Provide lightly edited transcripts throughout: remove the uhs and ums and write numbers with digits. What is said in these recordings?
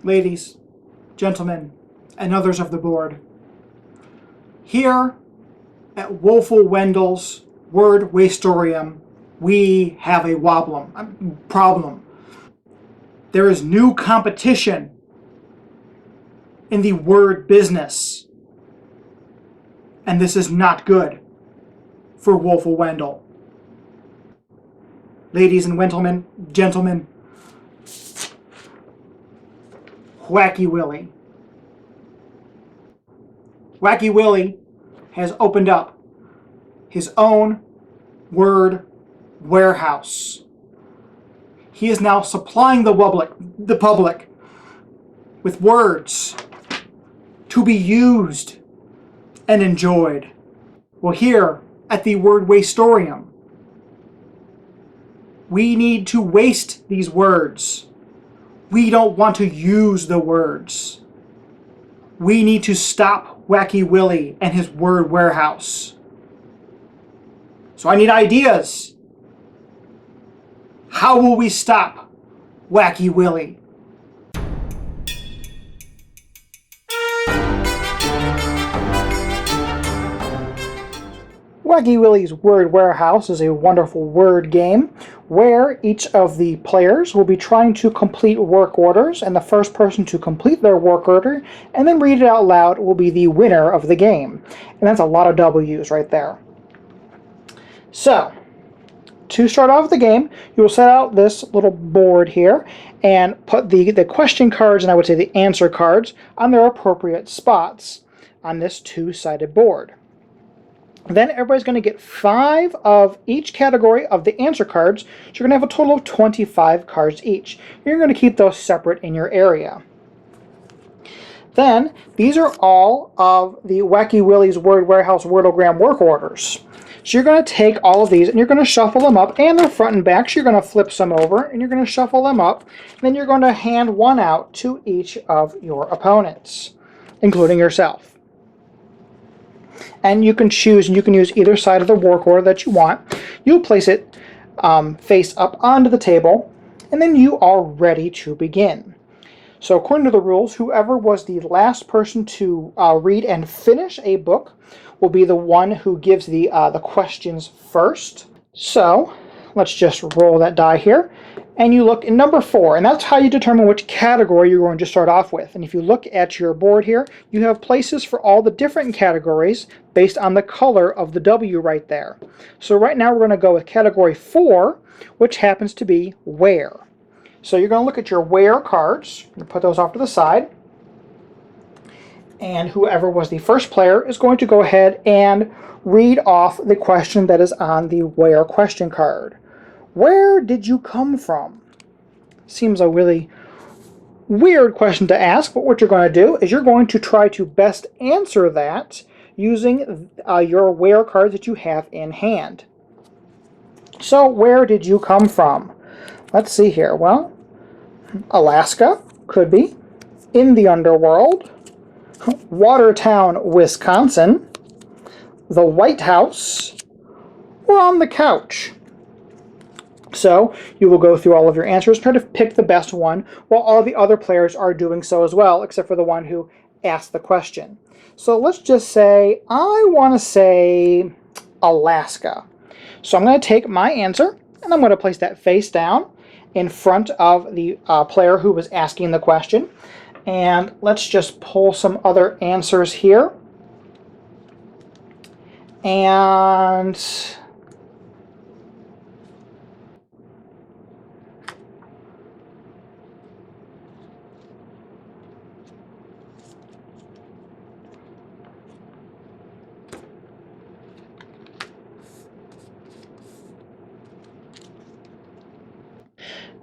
ladies, gentlemen, and others of the board, here at Woeful Wendell's Word Wastorium, we have a problem. There is new competition in the word business, and this is not good for Woeful Wendell. Ladies and gentlemen, Wacky Willy. Wacky Willy has opened up his own word warehouse. He is now supplying the public with words to be used and enjoyed. Well, here at the Word Wastorium, we need to waste these words. We don't want to use the words. We need to stop Wacky Willy and his word warehouse. So I need ideas. How will we stop Wacky Willy? Wacky Willy's Word Warehouse is a wonderful word game where each of the players will be trying to complete work orders, and the first person to complete their work order and then read it out loud will be the winner of the game. And that's a lot of W's right there. So, to start off the game, you will set out this little board here and put the question cards, and I would say the answer cards, on their appropriate spots on this two-sided board. Then everybody's going to get 5 of each category of the answer cards, so you're going to have a total of 25 cards each. You're going to keep those separate in your area. Then, these are all of the Wacky Willy's Word Warehouse Wordogram work orders. So you're going to take all of these and you're going to shuffle them up, and they're front and back, so you're going to flip some over and you're going to shuffle them up, and then you're going to hand one out to each of your opponents, including yourself. And you can choose, and you can use either side of the work order that you want. You'll place it face up onto the table, and then you are ready to begin. So according to the rules, whoever was the last person to read and finish a book will be the one who gives the questions first. So let's just roll that die here. And you look in number 4, and that's how you determine which category you're going to start off with. And if you look at your board here, you have places for all the different categories based on the color of the W right there. So right now we're going to go with category 4, which happens to be where. So you're going to look at your where cards, and put those off to the side. And whoever was the first player is going to go ahead and read off the question that is on the where question card. Where did you come from? Seems a really weird question to ask, but what you're going to do is you're going to try to best answer that using your where cards that you have in hand. So, where did you come from? Let's see here. Well, Alaska could be, in the underworld, Watertown, Wisconsin, the White House, or on the couch. So you will go through all of your answers, try to pick the best one, while all the other players are doing so as well, except for the one who asked the question. So let's just say, I want to say Alaska. So I'm going to take my answer, and I'm going to place that face down in front of the player who was asking the question. And let's just pull some other answers here. And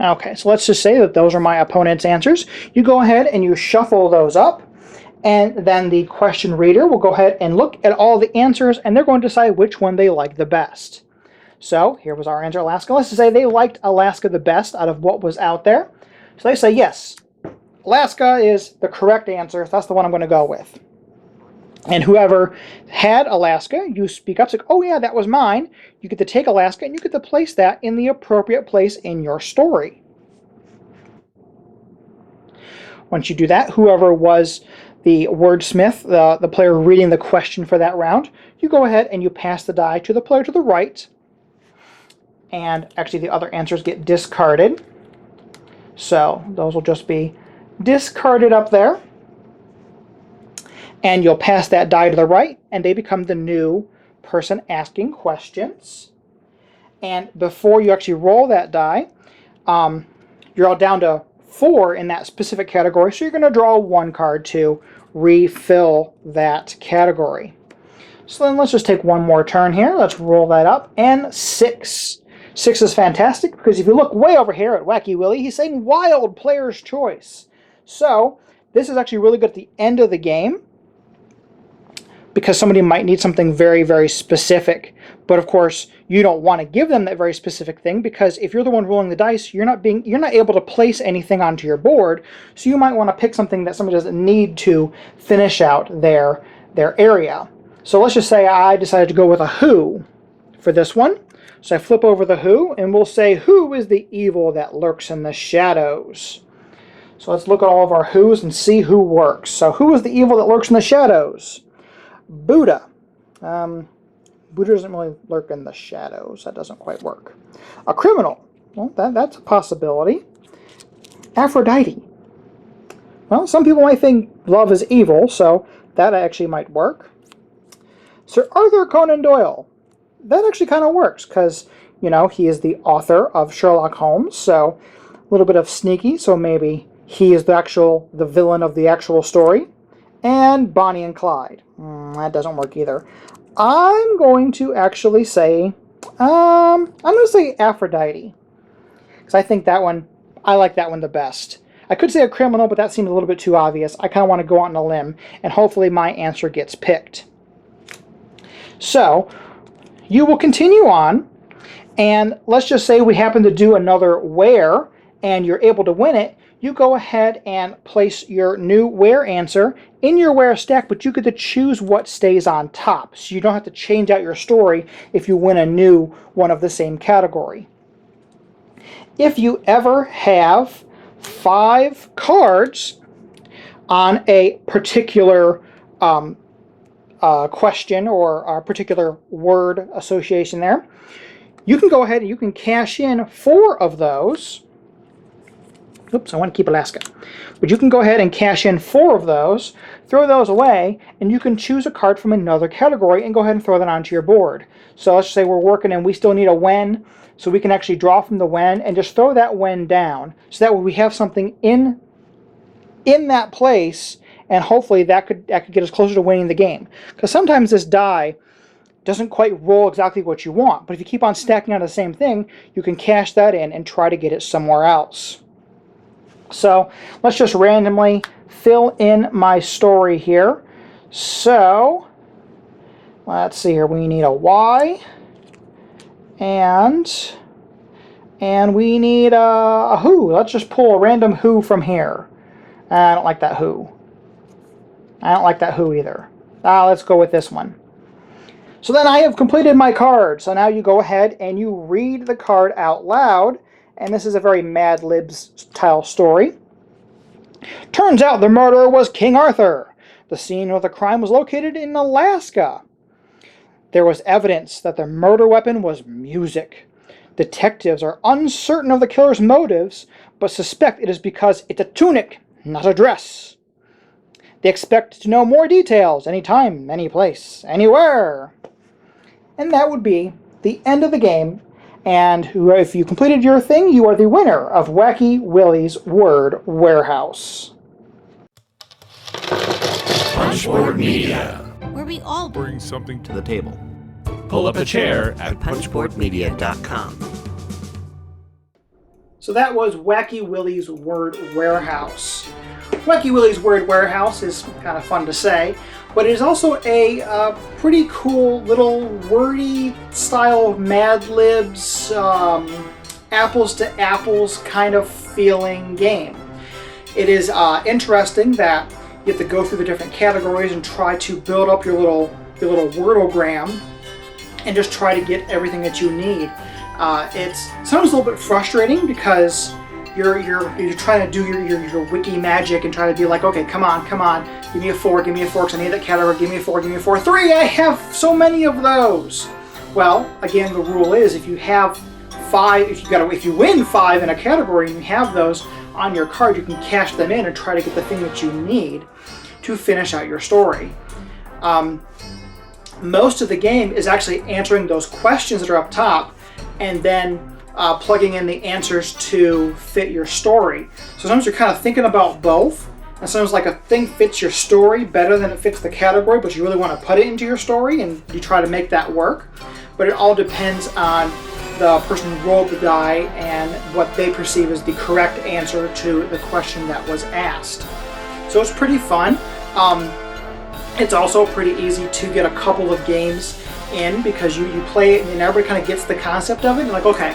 okay, so let's just say that those are my opponent's answers. You go ahead and you shuffle those up, and then the question reader will go ahead and look at all the answers, and they're going to decide which one they like the best. So here was our answer, Alaska. Let's just say they liked Alaska the best out of what was out there. So they say, yes, Alaska is the correct answer. So that's the one I'm going to go with. And whoever had Alaska, you speak up, say, oh yeah, that was mine. You get to take Alaska and you get to place that in the appropriate place in your story. Once you do that, whoever was the wordsmith, the player reading the question for that round, you go ahead and you pass the die to the player to the right. And actually the other answers get discarded. So those will just be discarded up there. And you'll pass that die to the right, and they become the new person asking questions. And before you actually roll that die, you're all down to 4 in that specific category, so you're going to draw 1 card to refill that category. So then let's just take one more turn here. Let's roll that up, and 6. 6 is fantastic, because if you look way over here at Wacky Willy, he's saying wild player's choice. So this is actually really good at the end of the game, because somebody might need something very, very specific. But of course, you don't want to give them that very specific thing, because if you're the one rolling the dice, you're not able to place anything onto your board. So you might want to pick something that somebody doesn't need to finish out their area. So let's just say I decided to go with a who for this one. So I flip over the who, and we'll say, who is the evil that lurks in the shadows? So let's look at all of our who's and see who works. So who is the evil that lurks in the shadows? Buddha. Buddha doesn't really lurk in the shadows. That doesn't quite work. A criminal. Well, that's a possibility. Aphrodite. Well, some people might think love is evil, so that actually might work. Sir Arthur Conan Doyle. That actually kind of works, because, you know, he is the author of Sherlock Holmes, so a little bit of sneaky, so maybe he is the villain of the actual story. And Bonnie and Clyde. That doesn't work either. I'm going to actually say, I'm going to say Aphrodite. Because I think that one, I like that one the best. I could say a criminal, but that seems a little bit too obvious. I kind of want to go out on a limb, and hopefully my answer gets picked. So, you will continue on, and let's just say we happen to do another where, and you're able to win it. You go ahead and place your new where answer in your where stack, but you get to choose what stays on top. So you don't have to change out your story if you win a new one of the same category. If you ever have 5 cards on a particular question or a particular word association there, you can go ahead and you can cash in 4 of those. Oops, I want to keep Alaska. But you can go ahead and cash in 4 of those, throw those away, and you can choose a card from another category and go ahead and throw that onto your board. So let's say we're working and we still need a when, so we can actually draw from the when and just throw that when down. So that way we have something in that place, and hopefully that could get us closer to winning the game. Because sometimes this die doesn't quite roll exactly what you want, but if you keep on stacking on the same thing, you can cash that in and try to get it somewhere else. So let's just randomly fill in my story here. So let's see here. We need a Y, and we need a who. Let's just pull a random who from here. I don't like that who. I don't like that who either. Let's go with this one. So then I have completed my card. So now you go ahead and you read the card out loud. And this is a very Mad Libs style story. Turns out the murderer was King Arthur. The scene of the crime was located in Alaska. There was evidence that the murder weapon was music. Detectives are uncertain of the killer's motives, but suspect it is because it's a tunic, not a dress. They expect to know more details anytime, any place, anywhere. And that would be the end of the game. And if you completed your thing, you are the winner of Wacky Willy's Word Warehouse. Punchboard Media, where we all bring something to the table. Pull up a chair at punchboardmedia.com. So that was Wacky Willy's Word Warehouse. Wacky Willy's Word Warehouse is kind of fun to say, but it is also a pretty cool little wordy style of Mad Libs, apples to apples kind of feeling game. It is interesting that you have to go through the different categories and try to build up your little wordogram and just try to get everything that you need. It's sometimes a little bit frustrating because you're trying to do your wiki magic and try to be like, okay, come on, give me a 4, because I need that category, give me a 4, 3, I have so many of those. Well, again, the rule is if you have 5, if you win 5 in a category and you have those on your card, you can cash them in and try to get the thing that you need to finish out your story. Most of the game is actually answering those questions that are up top and then plugging in the answers to fit your story. So sometimes you're kind of thinking about both, and sometimes like a thing fits your story better than it fits the category, but you really want to put it into your story and you try to make that work. But it all depends on the person who rolled the die and what they perceive as the correct answer to the question that was asked. So it's pretty fun. It's also pretty easy to get a couple of games in because you play it and everybody kind of gets the concept of it. And you're like, okay,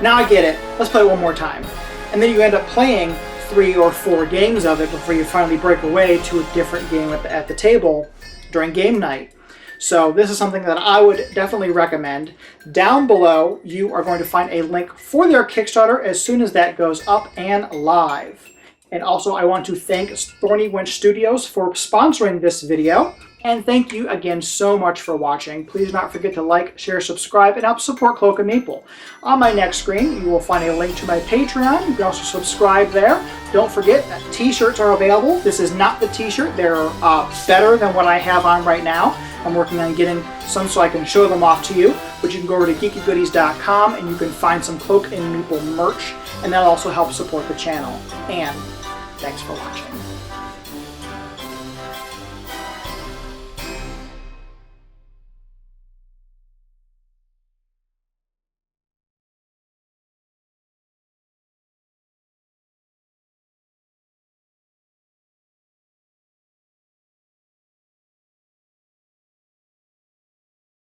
now I get it. Let's play it one more time. And then you end up playing 3 or 4 games of it before you finally break away to a different game at the table during game night. So this is something that I would definitely recommend. Down below, you are going to find a link for their Kickstarter as soon as that goes up and live. And also, I want to thank Thorny Winch Studios for sponsoring this video. And thank you again so much for watching. Please do not forget to like, share, subscribe, and help support Cloak and Meeple. On my next screen, you will find a link to my Patreon. You can also subscribe there. Don't forget that t-shirts are available. This is not the t-shirt. They're better than what I have on right now. I'm working on getting some so I can show them off to you. But you can go over to geekygoodies.com and you can find some Cloak and Meeple merch. And that'll also help support the channel. And thanks for watching.